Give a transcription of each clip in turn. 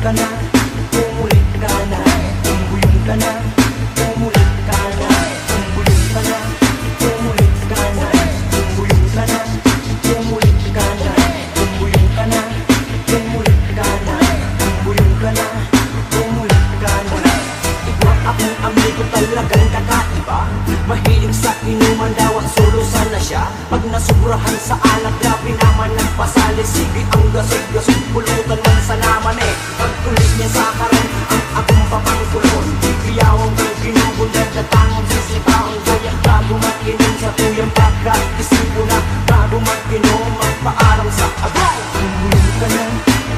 ka na, umulit ka na, buyong ka na, umulit ka na, buyong ka na, umulit ka na, buyong ka na, umulit ka na, buyong ka na, umulit ka na, buyong ka na, umulit ka na. Iba akong amigo talagang kakaiba, mahilig sa inuman daw at sulusan na siya. Pag nasubrahan sa alak, grabe naman nagpasali. Sige ang gasig-gasig, pulutan man sa naman eh. Pagtulis niya sa karan, ang akong papangkulon. Biyawang kang kinubundan na tangong sisitaon. Kaya bago mag-inom sa tuyang pagkat isipo na, bago mag-inom magpaaram sa abay. Buyong ka na,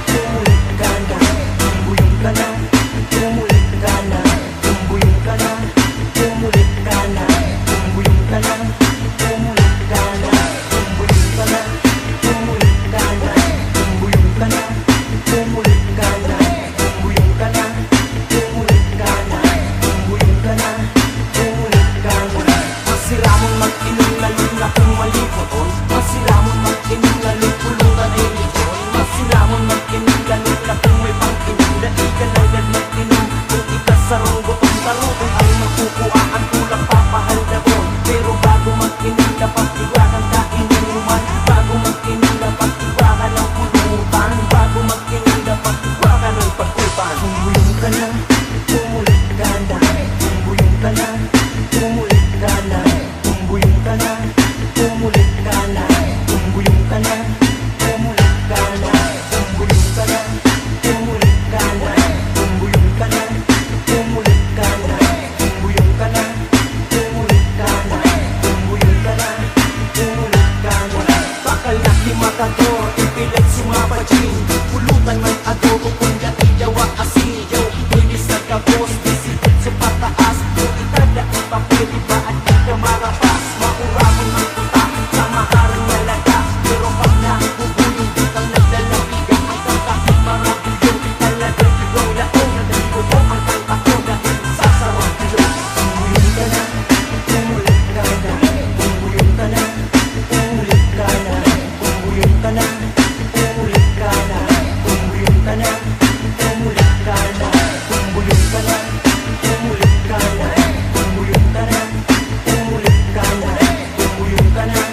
umulit ka na, buyong ka na, umulit ka na, buyong ka na, umulit ka na, buyong ka na, umulit ka na, buyong ka na, umulit ka na, buyong ka na, umulit ka na, buyong ka na, umulit ka na, buyong ka na, umulit ka na. Masira mong mag-inom lalo na kung malipoton, masira mong mag-inom lalo pulutan ay lipon, masira mong mag-inom lalo na kung may pang-inom, dahil ka lang mag-inom kung ikasarong butong tarutong ay makukuhaan kulang papahal na bon. Pero bago mag-inom dapat iwakan ka inuman, bago mag-inom dapat iwakan ang pulutan, bago mag-inom dapat iwakan ang pagkutan. Buyong ka na, umulit ka na, buyong ka na, umulit ka na, buyong ka na, umulit ka na, buyong ka na, umulit ka na, buyong ka na, umulit ka na, buyong ka na, umulit ka na, buyong ka na, umulit ka na, buyong ka na, umulit ka na. Bakal na di makato, ipilit si mapachin, pulutan man adobo kung naiyawa asiyaw. Linis na kapos, disipit sa pataas, kung itada ang papel, iba at di ka marapas. Makuramon ng puta, sa maharang nalaga, pero pag nakubuyong di kang naglalabiga, ang kakakit marabuyong, talagang ikaw laong, nagaligo mo ang kanta ko dahil sa sarong pilong. Buyong ka na, umulit ka na, buyong ka na, umulit ka na, buyong ka na, umulit ka na, buyong ka na, umulit ka na, buyong ka na, umulit ka na, buyong ka na, umulit ka na, buyong ka na,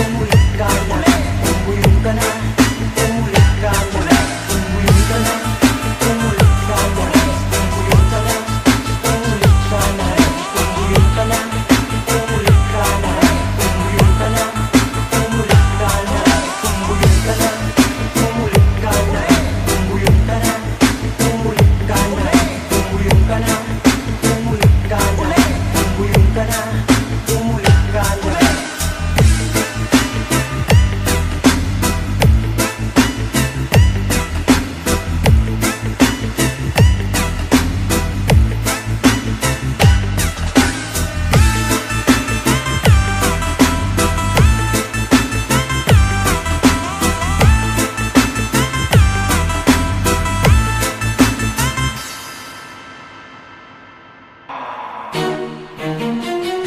umulit ka na, buyong ka na, umulit ka na, buyong ka na, umulit ka na, buyong ka na, umulit ka na, buyong ka na, umulit ka na, buyong ka na, umulit ka na, buyong ka na, umulit ka na, buyong ka na, umulit ka na, buyong ka na, umulit ka na, buyong ka na, umulit ka na.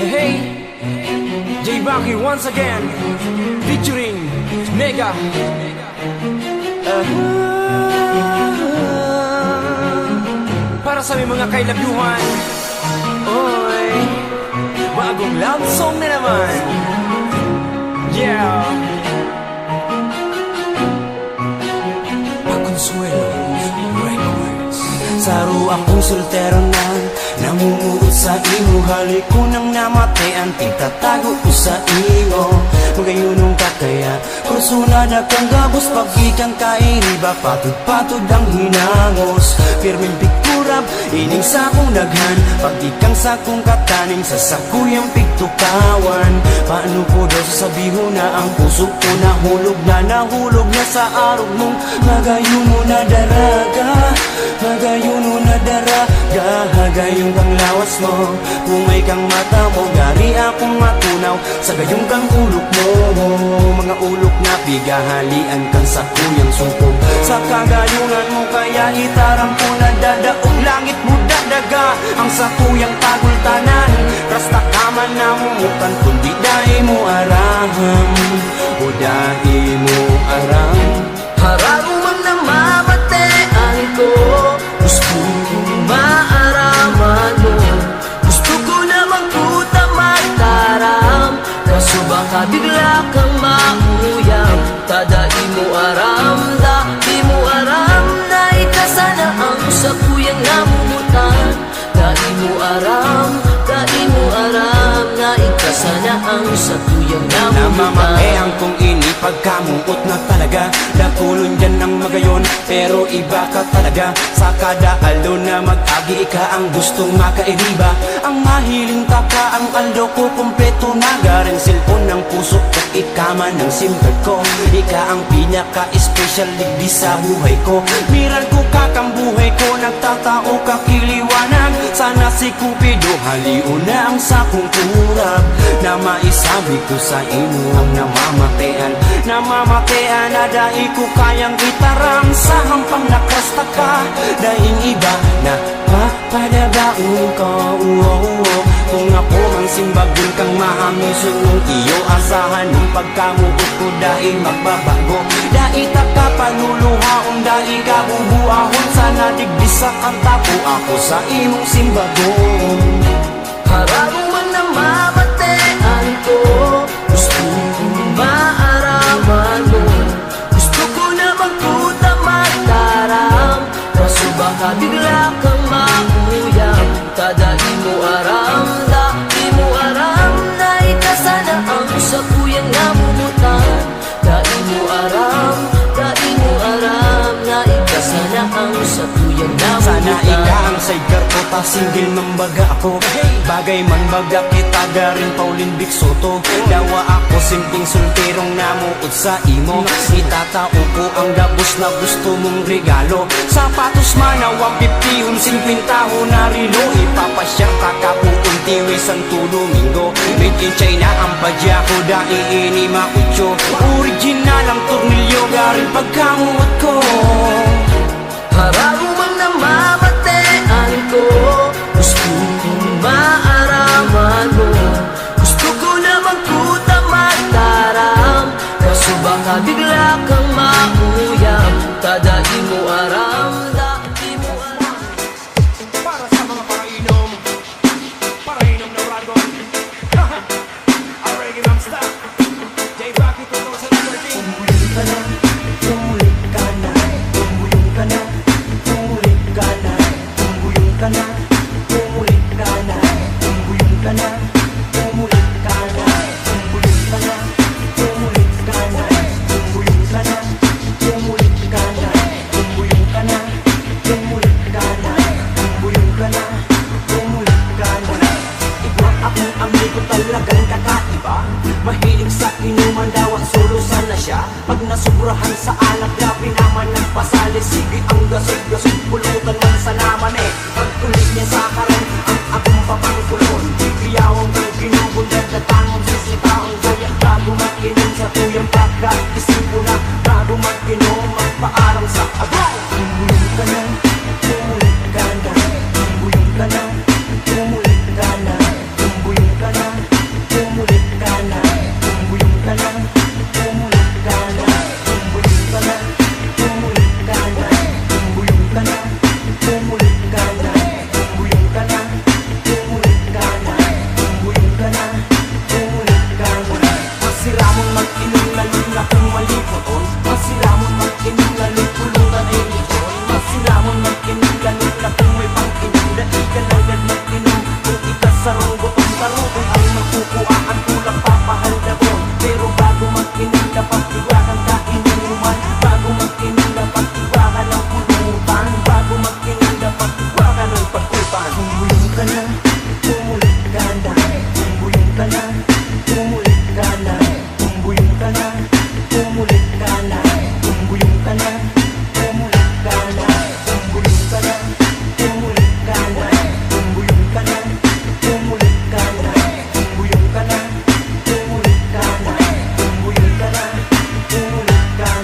Hey, J Baki once again, featuring Mega. Para sa aming mga kailabyuhan, oy, bagong love song na naman. Yeah. Paconsuelo Records. Saro akong soltero na namumuot sa imo, halik ko nang namatayan, titatago ko sa imo. Magayunong ka kaya, kursunad akang gabos, pag-ikang kairiba, patod-patod ang hinangos. Firming pikturab, ining sa kong daghan, pag-ikang sa kong kataning, sa sakuyang piktukawan. Paano ko daw sasabihin na ang puso ko nahulog na sa arog mong magayon mo na daraga, magayon mo na daraga, hagayong kang lawas mo, kung kang mata mo, gari akong matunaw, sa gayong kang ulok mo, mga ulok na bigahalian kang sa kuyang sumpong. Sa kagayungan mo kaya itaram ko na dadaog langit mo dadaga, ang sa kuyang tagultanan, rasta kaman na mumukan, kundi dahi mo araham, o dahi mo arang. Harang man na mabatean ko, pagkamuot na talaga. Nakulon dyan ang magayon, pero iba ka talaga. Sa kada alon na mag-agi ka ang gustong makairiba. Ang mahiling taka, ang alo ko kompleto na. Garing cellphone ng puso at ikaman ng SIM card ko. Ika ang pinaka-special digdi sa buhay ko. Miran ko kakambuhay ko, nagtatao kakiliwanag. Sana si Cupido haliw na ang sakong turab, na maisabi ko sa imo ang namamatean na dahi ko kayang itaram. Sa hampang nakrasta ka, daing iba na papadabaon ko. Kung ako mang simbagon kang mahamisun ng iyo, asahan ng pagkamugot ko dahi magbabago. Dahi taka paluluhaon, dahi ka bubuahon. Sana digdi sa kanta ko ako sa imong simbagon. Harap man na mamatean ko, gusto kong maaraman mo. Gusto ko na magkuta magtaram, kaso baka bigla kang mahuyang. Tadai mo aram, dai mo aram, na ikasana ang sa kuyang namumutan. Dai mo aram, na ikasana ang sa kuyang namumutan. Sana ika ang sidecar ko, ta single mambaga ako. Bagay man baga kita garin Pauline Vic Soto. Dawa ako simpleng solterong namuot sa imo. Itatao ko ang gabos na gusto mong regalo. Sapatos man na 150, 50 na rilo. Ipapasyang kakapuon tiwi Santo Domingo. Made in China ang badya ko, dai maucho. Original ang tornilyo garin pagkamuot ko. Harap man na mamatean ko, gusto kong maaraman mo. Gusto ko na magkuta magtaram, kaso baka bigla kang mahuyang. Tadai mo aram, dai mo aram. Para sa mga parainom na ragon. Ang reggae mamsta J-Rocky 2013. Tumulit ka na, tumulit ka na, tumulong ka na, tumulit ka na, tumulong ka na, tumulit ka na, tumulong ka na, tumulit ka na, tumulong ka na, tumulit ka na, tumulong ka na, tumulit ka na, tumulong ka na, tumulit ka na, tumulong ka na, tumulit ka na. Iba akong amigo talagang kakaiba, mahilig sa inuman daw at solo sana siya. Pag nasubrahan sa alak, grabe naman nagpasali. Sige ang gasig-gasig, pulutan man sa naman eh. Pagtulis niya sa karan, ang akong papangkulon. Biyawang ng ginubon, dadatangong sisitaong gaya. Bago mag-inom sa tuyang pagkat, isipo na bago mag-inom, magpaaram sa abang. Tumulong ka na, tumulit ka na, tumulong ka na, tumulit ka na, tumulong ka na, tumulit ka na, tumulong ka na, tumulit ka na, tumulong ka na, tumulit ka na, tumulong ka na, tumulit ka na, tumulong ka na, tumulit ka na, tumulong ka na, tumulit ka na. Masiramon mag-inom lalo na kung malipoton, masiramon mag-inom lalo pulutan ay nito. Masiramon mag-inom lalo na kung may pang-inom, dahil ka lang mag-inom kung ikasarong botong tarong ang makukuhaan kulang papahal na bon. Pero bago mag-inom dapat iwakan ka inuman, bago mag-inom dapat iwakan ang pulutan, bago mag-inom dapat iwakan ang pagkutan. Tumulong ka na, tumulit ka na, tumulong ka na, tumulit ka na, tumulong ka na, tumulit ka na, tumulong ka na, tumulit ka na, tumulong ka na, tumulit ka na, tumulong ka na, tumulit ka na, tumulong ka na, tumulit ka na, tumulong ka na, tumulit ka na.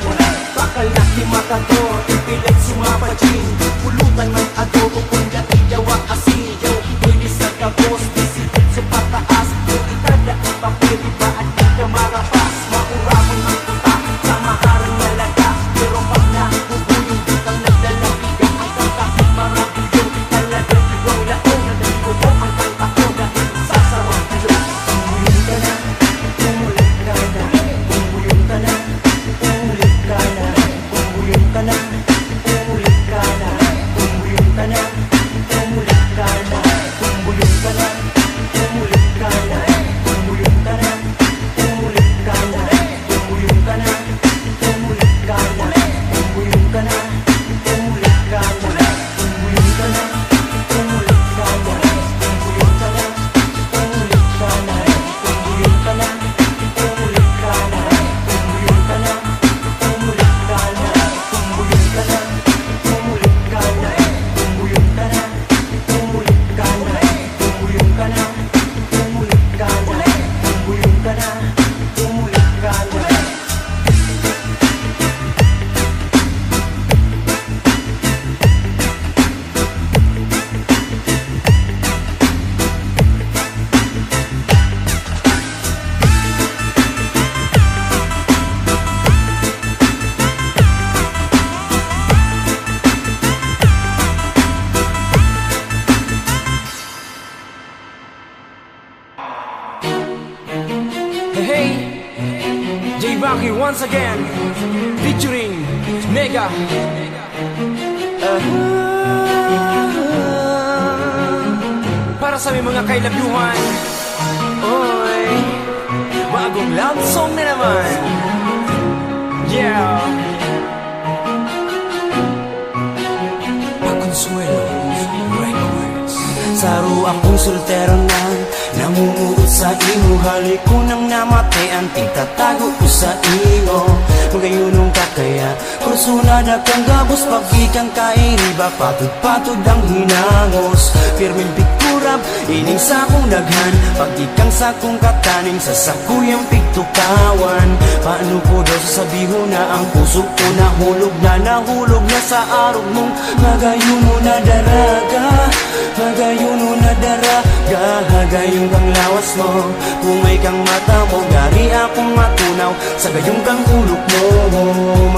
Bakal na timakato, ipilit sumapachin, pulutan man adobo kung naiyawa asin. Yo, inis na kapos, disipit sa pataas, yung itada ang papel, iba at di ka marapas. Mauramon ng puta, sa maharang nalaga, pero pag nakubuyong di kang nagdalapiga, ang kangkakit marabuyong, talagang ikaw laong, nadaligo mo ang kanta ko dahil sa sarong pilong. Tumulong ka na, tumulit ka na, tumulong ka na, tumulit ka na, tumulong ka na, tumulit ka na, tumulong ka na, once again, featuring Mega. Para sa aming mga kailabyuhan, oy, bagong love song na naman. Yeah. Consuelo Records. Saro akong soltero na namumuot sa imo. Halik ko nang namatayan, tigtatago ko sa imo. Magayunong ka kaya kursunad akong gabos. Pag ikang kairiba, patod-patod ang hinangos. Firming pikurab, ining sa kong daghan. Pag ikang sa kong kataning, sa sakuyang pigtukawan. Paano ko daw sasabihin na ang puso ko nahulog na sa arog mong magayon mo na daraga. Magayon mo na daraga, hagayon kang lawas mo. Kumay kang mata mo, gari akong matunaw. Sa gayong kang ulok mo,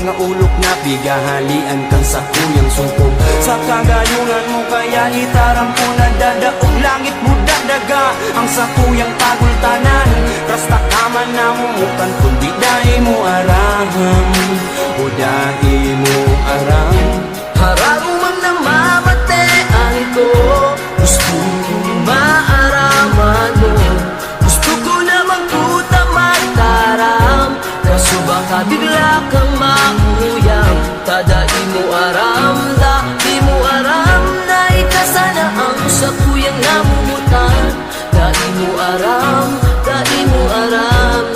mga ulok na bigahalian kang sa kuyang sumpong. Sa kagayunan mo kaya itaram ko na dadaog langit mo dadaga. Ang sa kuyang pagultanan, rasta kaman na mumukan, kundi dahi mo araham, o dahi mo aram. Harang man na mamatean ko, gusto kong maaraman mo. Gusto ko namang puta mataram, kaso baka bigla kang mahuyang. Tadai mo aram, di mo aram, na ikasana ang sa kuyang namumutan. Dai mo aram,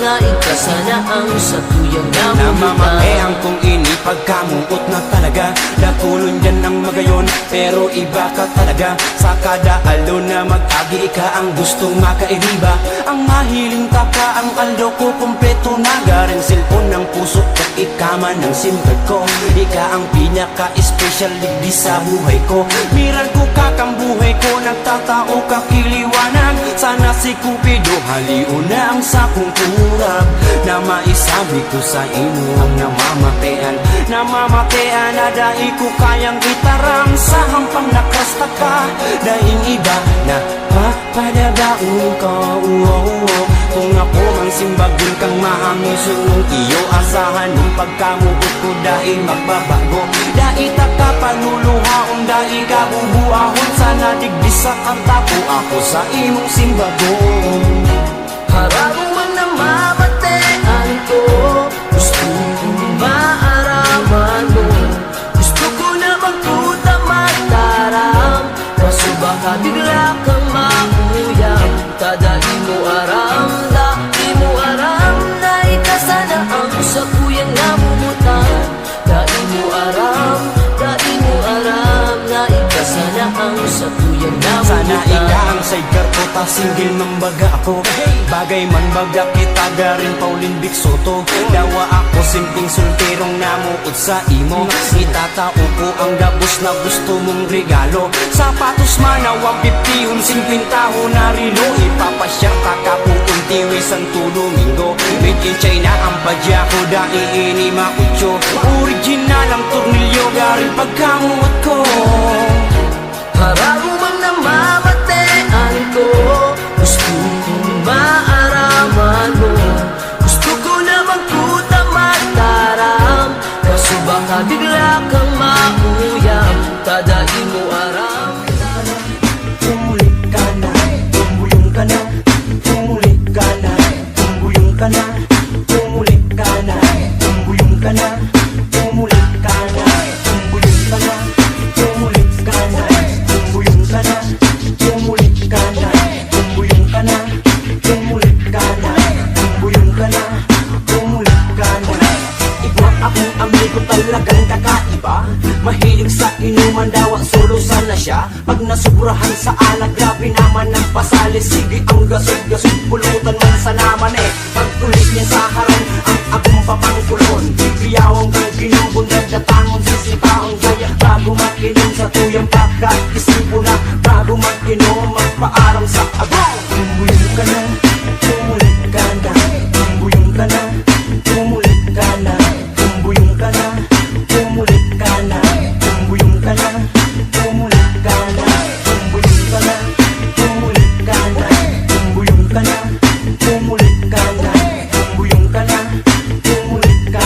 na ikasana ang sa kuyang namumutan. Namamatean kong ini pagkamuot na talaga. Nakulon dyan ang magayon, pero iba ka talaga. Sa kada alon na mag-agi ka ang gustong makairiba. Ang mahiling ka ang aldo ko kompleto na. Garing silpon ng puso at ikaman ng simple ko. Ika ang pinaka-special digdi sa buhay ko. Miran ko kakambuhay ko, nagtatao kakiliwanag. Sana si Cupido haliw na ang sakong turab, na maisabi ko sa imo ang namamatean na dahi ko kayang itaram. Sa hampang nakrasta ka, daing iba na papadabaon ko. Kung ako mang simbagun kang mahangusun nung iyo, asahan nung pagkamugot ko dahi magbabago. Dahi takapaluluhaon, dahi kabubuahon. Sana digdi sa kanta ko ako sa imong simbagon. Harang man na mamatean ko, gusto kong maaraman mo. Gusto ko na magputa mataram, kaso baka bigla kang mahuyang. Tadai mo aram, di mo aram, na ikasana ang sa kuyang namumutan. Dai mo aram, na ikasana ang sa kuyang namumutan. Sana ika ang sidecar ko, ta single ng baga ako. Bagay man baga kita garin Pauline Vic Soto. Dawa ako simpleng solterong namuot sa imo. Itatao ko ang gabos na gusto mong regalo. Sapatos manawang 50, 50 na rilo. Ipapasyang kakapuong tiwi Santo Domingo. Made in China ang padya ko, dai makucho. Original ang tornilyo garin pagkamuot ko. Harang man na mamatean ko, gusto kong maaraman mo. Gusto ko namang puta mataram, kaso baka bigla kang mahuyang. Tadai mo aram. Tumulik ka na, tumuyong ka na. Tumulik ka na, tumuyong ka na. Tumulik ka na, tumuyong ka na. Tumulik ka na, tumuyong ka na. Tumulik ka na, tumuyong ka na. Tumulik ka na, tumuyong ka na. Tumulik ka na, tumuyong ka na. Tumulik ka na. Igwa akong amigo talagang kakaiba. Mahilig sa inuman daw, solo sana siya. Pag nasubrahan sa alak, grabe naman ang pasali. Sige ang gasod-gasod, pulutan man sa naman eh. Pag ulit niya sa haran, ang akong papangkulon. Bibiyawang kang ginumbong, nagdatangon sisitaon. Kaya bago mag-inom sa tuyang pagkat, isipo na bago mag-inom, magpaaram sa agong. Tumuyong ka na, tumulik ka na. Tumuyong ka na, tumulik ka na. Tumuyong ka na, tumulik ka na. Tumuyong ka na, tumulik ka na. Tumuyong ka na, tumulik ka na. Tumuyong ka na, tumulik ka na. Tumuyong ka na, tumulik ka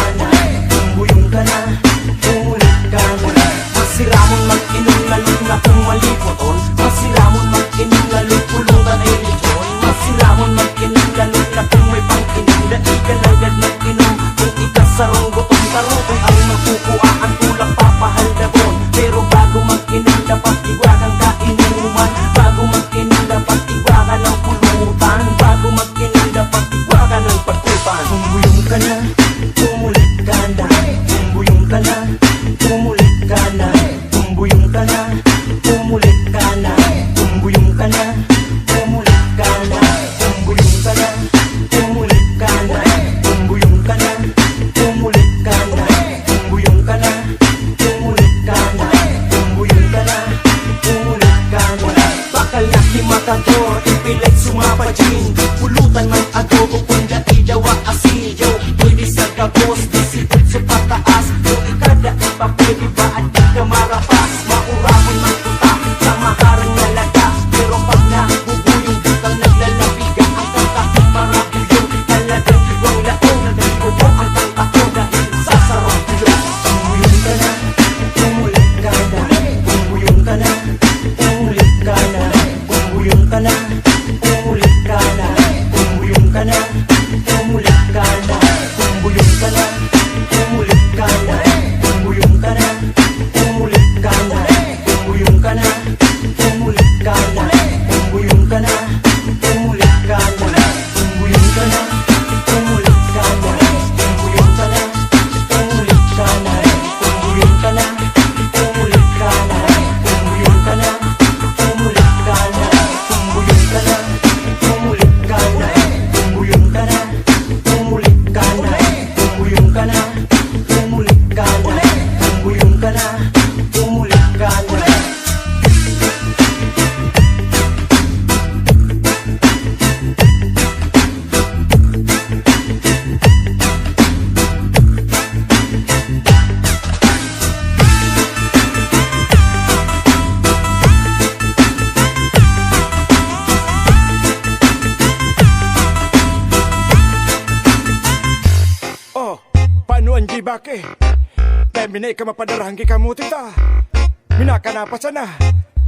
Dahil minay ka mapadaranggi ka mo tita. Minakanapas sana.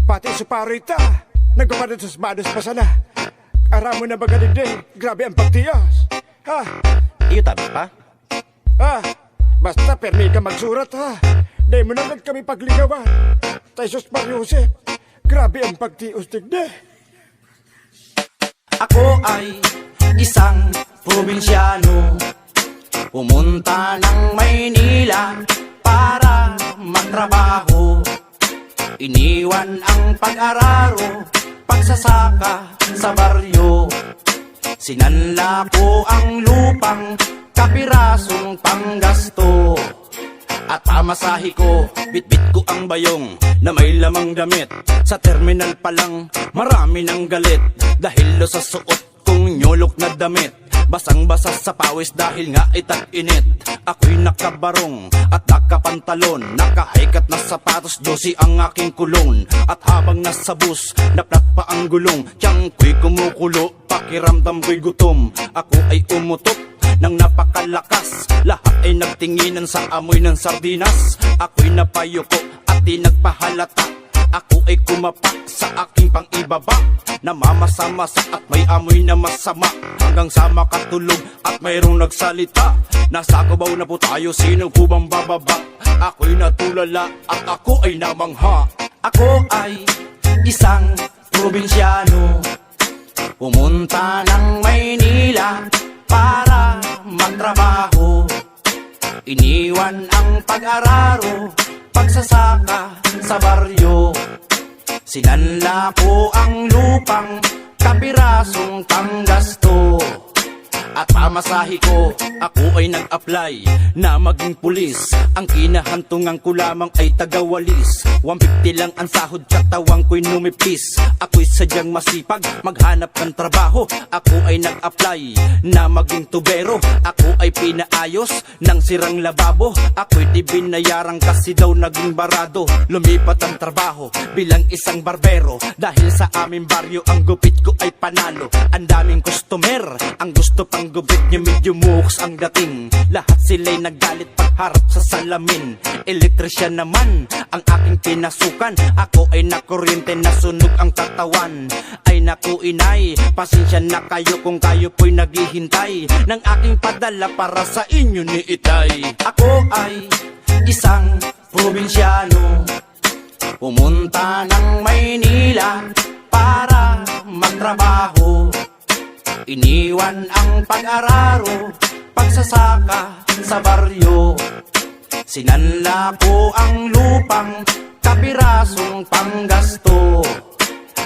Pati suparita. Nagpapados pa sana. Aramo na bagaligde. Grabe ang pagtiyas. Ha? Iyo tabi pa? Ha? Basta permi ka magsurat ha. Dahil mo naman kami pagligawan. Tay sus Mariusip. Grabe ang pagtiyos tigde. Ako ay isang probinsyano. Pumunta ng Maynila para magtrabaho. Iniwan ang pag-araro, pagsasaka sa baryo. Sinanla ko ang lupang kapirasong panggasto. At pamasahe ko, bitbit ko ang bayong na may lamang damit. Sa terminal pa lang, marami ng galit. Dahil lo sa suot kong nyolok na damit. Basang-basa sa pawis dahil nga itag-init. Ako'y nakabarong at nakapantalon, nakahikat na sapatos, 12 ang aking kulong. At habang nasa bus, naplat pa ang gulong. Tiyang ko'y kumukulo, pakiramdam ko'y gutom. Ako ay umutot nang napakalakas. Lahat ay nagtinginan sa amoy ng sardinas. Ako'y napayuko at di nagpahalata. Ako ay kumapak sa aking pang-ibaba, namamasama-sa at may amoy na masama. Hanggang sa makatulog at mayroong nagsalita, nasa kubaw na po tayo, sino po bang bababa? Ako'y natulala at ako ay namangha. Ako ay isang probinsyano. Pumunta ng Maynila para magtrabaho. Iniwan ang pag-araro, pagsasaka sa baryo. Sinanla ko ang lupang kapirasong panggasto. At pamasahe ko, ako ay nag-apply na maging pulis. Ang kinahantungan ko lamang ay tagawalis. 150 lang ang sahod, katawang ko'y numipis. Ako'y sadyang masipag, maghanap ng trabaho. Ako ay nag-apply na maging tubero. Ako ay pinaayos ng sirang lababo. Ako'y di binayarang kasi daw naging barado. Lumipat ang trabaho bilang isang barbero. Dahil sa aming baryo ang gupit ko ay panalo. Ang daming customer, ang gusto pang gupit niya medyo muks ang dating. Lahat sila'y nagalit pagharap sa salamin. Elektrisyan naman ang aking pinasukan. Ako ay nakuryente, nasunog ang katawan. Ay naku inay, pasensya na kayo kung kayo po'y naghihintay ng aking padala para sa inyo ni Itay. Ako ay isang probinsyano. Pumunta ng Maynila para magtrabaho. Iniwan ang pag-araro, pagsasaka sa baryo. Sinanla ko ang lupang kapirasong panggasto.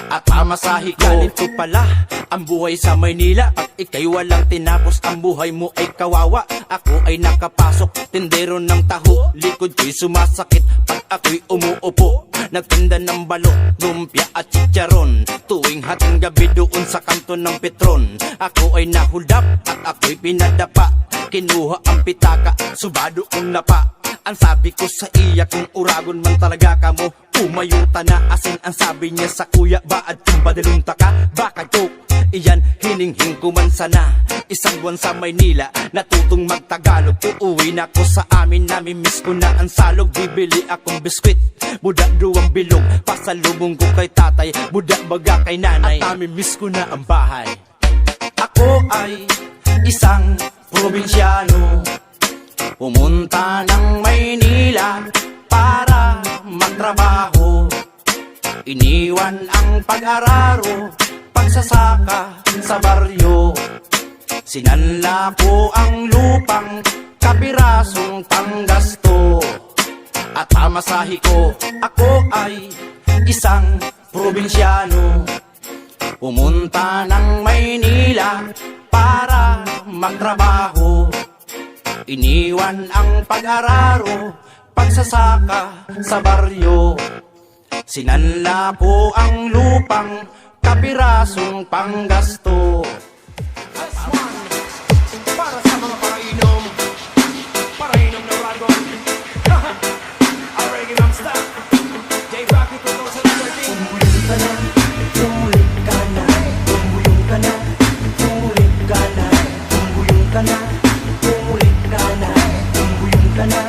At pamasahe ko, ganito pala ang buhay sa Maynila. At ika'y walang tinapos, ang buhay mo ay kawawa. Ako ay nakapasok, tindero ng taho. Likod ko'y sumasakit pag ako'y umuupo. Nagtinda ng balot, lumpia at chicharon. Tuwing hating gabi doon sa kanto ng Petron. Ako ay nahuldap at ako'y pinadapa. Kinuha ang pitaka, subado kong napa. Ang sabi ko sa iya, kung uragon man talaga ka mo, umayuta na asin. Ang sabi niya sa kuya, baad kung badalunta ka, baka joke. Iyan, hininghing ko man sana. Isang buwan sa Maynila, natutong magtagalog. Uuwi na ko sa amin, namimiss ko na ang salog. Bibili akong biskwit, budak duwang bilog. Pasalubong ko kay tatay, budak baga kay nanay. At namimiss ko na ang bahay. Ako ay isang probinsyano. Pumunta ng Maynila para magtrabaho. Iniwan ang pag-araro, pagsasaka sa baryo. Sinanla ko ang lupang kapirasong panggasto. At pamasahe ko, ako ay isang probinsyano. Pumunta ng Maynila para magtrabaho. Iniwan ang pag-araro, pagsasaka sa baryo. Sinanla ko ang lupang kapirasong panggasto. Para sa mga parainom, parainom na ragon. Ang reggae non-stop. J-Rock, ito ko sa 13. Tumulit ka na, tumulit ka na, tumulong ka na, tumulit ka na, tumulong ka na, tumulit ka na, tumulong ka na.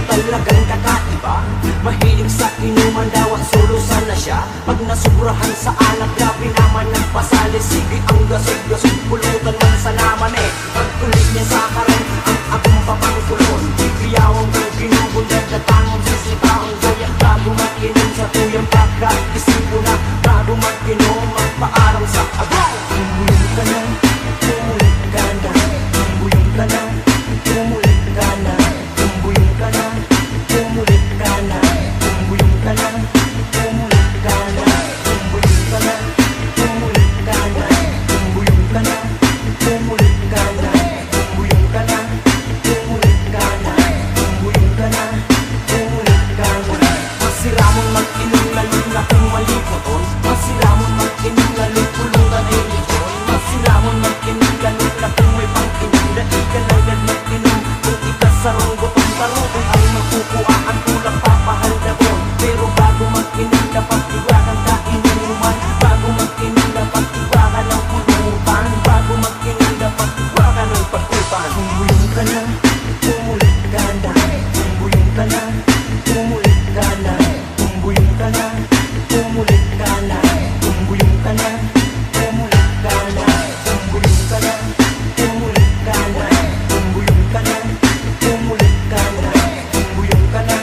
talagang kakaiba. Mahilig sa inuman daw at sulusan na siya. Pag nasurahan sa alak, grabe naman nagpasali. Sige ang gasig-gasig, pulutan man sa naman eh. Pagkulit niya sa karan, ang akong papangkulon. Biyawang kang binubundag na tangong sisitaon. Kaya bago mag-inom sa tuyang pagka-isip ko na bago mag-inom, magpaaral sa abang. Tumulong ka na, tumulit ka na. Tumulong ka na, tumulit ka na. Tumulong ka na, tumulit ka na. Tumulong ka na, tumulit ka na. Tumulong ka na, tumulit ka na. Tumulong ka na, tumulit ka na. Tumulong ka na, tumulit ka na. Tumulong ka na, tumulit ka na. Masira mong mag-inom lalo na kung malipoton. Masira mong mag-inom lalo pulutan ay lechon. Masira mong mag-inom lalo na kung may pang-inom. Dahil ka lang mag-inom kung ikasarong gutong tarutong ay makukuha ang tulang papahal na bon. Pero bago mag-inom dapat iwakan ka inuman. Bago mag-inom dapat iwakan ang pulutan. Bago mag-inom dapat iwakan ang pag-upan. Tumulong ka na, tumulit ka na. Tumulong ka na, tumulit ka na. Tumulong ka na, tumulit ka na. Tumulong ka na, tumulit ka na. Tumulong ka na, tumulit ka na. Tumulong ka na, tumulit ka na. Tumulong ka na,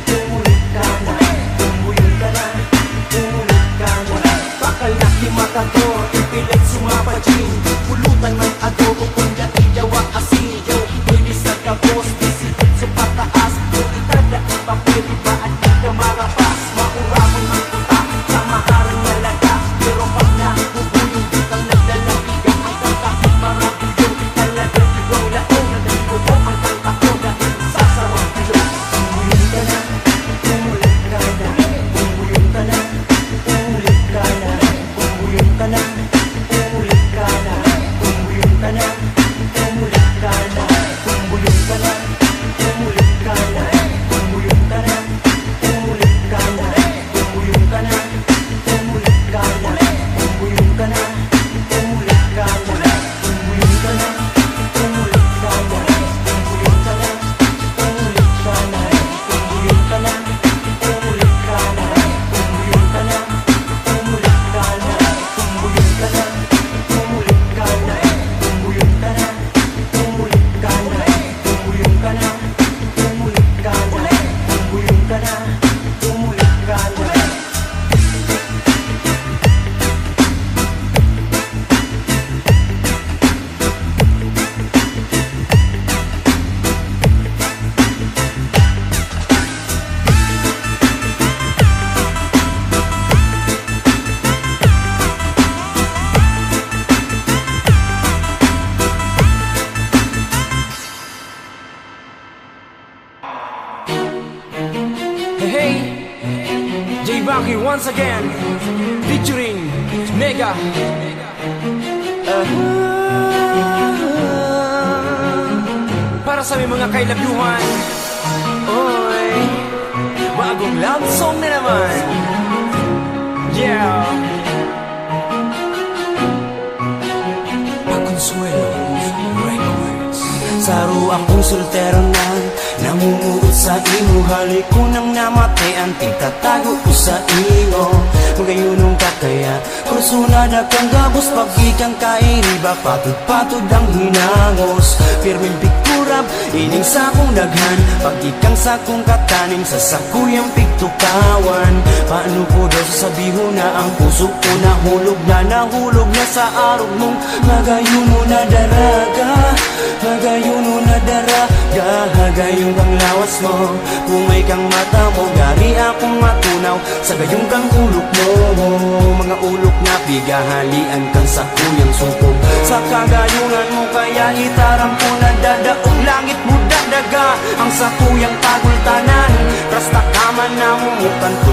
tumulit ka na. Tumulong ka na, tumulit ka na. Bakal na kimakato, ipilit sumapajin. Pulutan man adobo kung naiyawa asin. Yo, bilis na kapos, disipit sa pataas. Yung itada ang papel, iba at di ka marapas. Mauramon ng puta, sa maharang nalaga. Pero pag nakubuyong, di kang nagdalapiga. Ang kakakit marabuyong, talagang ikaw laong. Nagaligo mo ang kanta ko dahil sa sarong pilong. Tumulong ka na, tumulit ka na. Tumulong ka na, tumulit ka na. Tumulong ka na, tumulit ka na. Tumulong ka na, tumulit ka na. Tumulong ka na, tumulit ka na. Tumulong ka na, tumulit ka na. Tumulong ka na, tumulit ka na. Tumulong ka na, tumulit ka na. Tumulong ka na, tumulit ka na. Tumulong ka na, tumulit ka na. Tumulong ka na, tumulit ka na. Tumulong ka na, tumulit ka na. Tumulong ka na, tumulit ka na. Tumulong ka na, tumulit ka na. Tumulong ka na, tumulit ka na. Tumulong ka na, tumulit ka na. Hey, J Baki once again, featuring Mega. Para sa may mga kailabyuhan, oy, bagong love song na naman. Yeah. Consuelo Records. Saro akong soltero na namumuot sa imo. Halik ko nang namatay ang tigtatago ko sa imo. Magayunong ka kaya kursunad akong gabos. Pag-ikang kairiba, patod-patod ang hinangos. Firming pikturab, ining sa akong daghan. Pag-ikang sa akong katanim, sa sakuyang piktukawan. Paano ko daw sasabihin na ang puso ko nahulog na sa arog mong magayuno na daraga. Magayuno na daraga, hagayong kang lawas mo. Kung may kang mata mo, gari akong matunaw sa gayong kang ulok mo. Mga ulok na bigahalian kang sa kuyang sumpong. Sa kagayungan mo kaya itaram ko na dadaog langit mo dadaga. Ang sa kuyang pagultanan, rasta kaman na mumukan ko